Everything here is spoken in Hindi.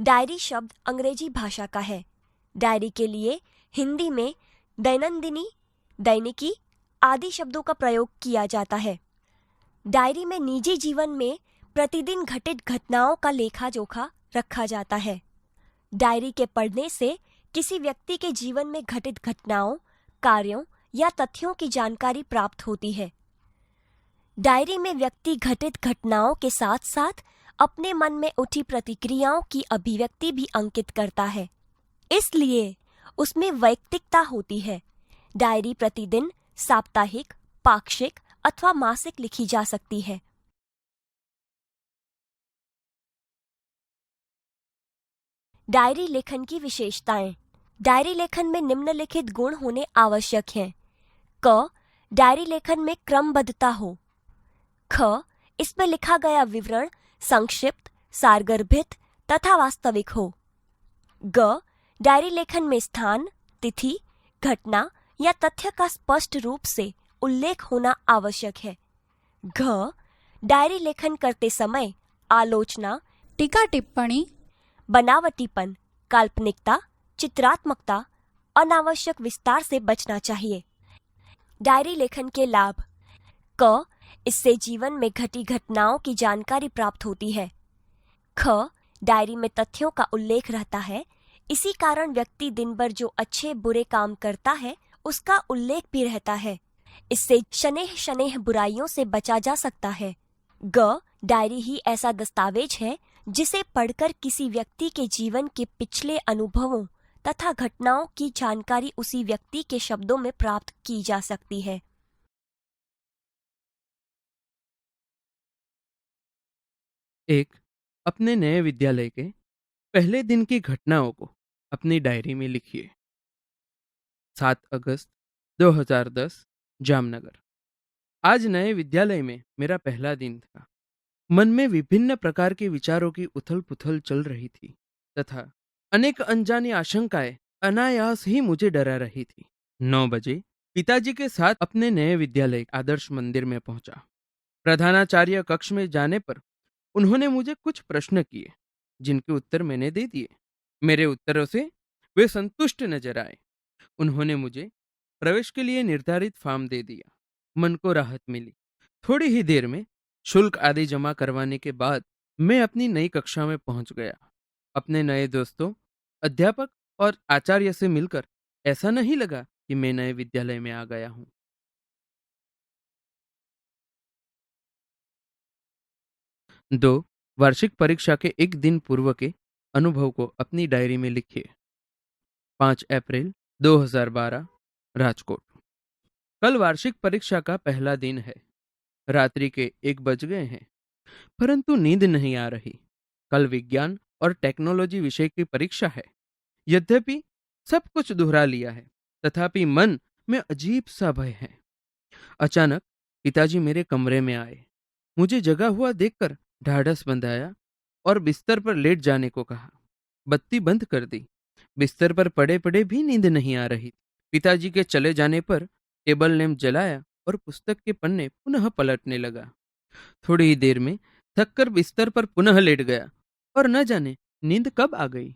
डायरी शब्द अंग्रेजी भाषा का है। डायरी के लिए हिंदी में दैनंदिनी, दैनिकी आदि शब्दों का प्रयोग किया जाता है। डायरी में निजी जीवन में प्रतिदिन घटित घटनाओं का लेखा जोखा रखा जाता है। डायरी के पढ़ने से किसी व्यक्ति के जीवन में घटित घटनाओं, कार्यों या तथ्यों की जानकारी प्राप्त होती है। डायरी में व्यक्ति घटित घटनाओं के साथ साथ अपने मन में उठी प्रतिक्रियाओं की अभिव्यक्ति भी अंकित करता है, इसलिए उसमें वैयक्तिकता होती है। डायरी प्रतिदिन, साप्ताहिक, पाक्षिक अथवा मासिक लिखी जा सकती है। डायरी लेखन की विशेषताएं। डायरी लेखन में निम्नलिखित गुण होने आवश्यक हैं। क. डायरी लेखन में क्रमबद्धता हो। ख. इसमें लिखा गया विवरण संक्षिप्त, सारगर्भित तथा वास्तविक हो। ग. डायरी लेखन में स्थान, तिथि, घटना या तथ्य का स्पष्ट रूप से उल्लेख होना आवश्यक है। घ. डायरी लेखन करते समय आलोचना, टीका टिप्पणी, बनावटीपन, काल्पनिकता, चित्रात्मकता, अनावश्यक विस्तार से बचना चाहिए। डायरी लेखन के लाभ। क. इससे जीवन में घटी घटनाओं की जानकारी प्राप्त होती है। ख. डायरी में तथ्यों का उल्लेख रहता है, इसी कारण व्यक्ति दिन भर जो अच्छे बुरे काम करता है उसका उल्लेख भी रहता है। इससे शनेह शनेह बुराइयों से बचा जा सकता है। ग. डायरी ही ऐसा दस्तावेज है जिसे पढ़कर किसी व्यक्ति के जीवन के पिछले अनुभवों तथा घटनाओं की जानकारी उसी व्यक्ति के शब्दों में प्राप्त की जा सकती है। एक, अपने नए विद्यालय के पहले दिन की घटनाओं को अपनी डायरी में लिखिए। 7 अगस्त 2010, जामनगर। आज नए विद्यालय में मेरा पहला दिन था। मन में विभिन्न प्रकार के विचारों की उथल-पुथल चल रही थी तथा अनेक अनजानी आशंकाएं अनायास ही मुझे डरा रही थी। 9 बजे पिताजी के साथ अपने नए विद्यालय आदर्श मंदिर में पहुंचा। प्रधानाचार्य कक्ष में जाने पर उन्होंने मुझे कुछ प्रश्न किए, जिनके उत्तर मैंने दे दिए। मेरे उत्तरों से वे संतुष्ट नजर आए। उन्होंने मुझे प्रवेश के लिए निर्धारित फॉर्म दे दिया। मन को राहत मिली। थोड़ी ही देर में शुल्क आदि जमा करवाने के बाद मैं अपनी नई कक्षा में पहुंच गया। अपने नए दोस्तों, अध्यापक और आचार्य से मिलकर ऐसा नहीं लगा कि मैं नए विद्यालय में आ गया हूं। 2. वार्षिक परीक्षा के एक दिन पूर्व के अनुभव को अपनी डायरी में लिखिए। 5 अप्रैल 2012, राजकोट। कल वार्षिक परीक्षा का पहला दिन है। रात्रि के 1 बज गए हैं, परंतु नींद नहीं आ रही। कल विज्ञान और टेक्नोलॉजी विषय की परीक्षा है। यद्यपि सब कुछ दोहरा लिया है, तथापि मन में अजीब सा भय है। अचानक पिताजी मेरे कमरे में आए। मुझे जगा हुआ देखकर ढाढ़स बंधाया और बिस्तर पर लेट जाने को कहा। बत्ती बंद कर दी। बिस्तर पर पड़े पड़े भी नींद नहीं आ रही। पिताजी के चले जाने पर टेबल लैंप जलाया और पुस्तक के पन्ने पुनः पलटने लगा। थोड़ी ही देर में थककर बिस्तर पर पुनः लेट गया और न जाने नींद कब आ गई।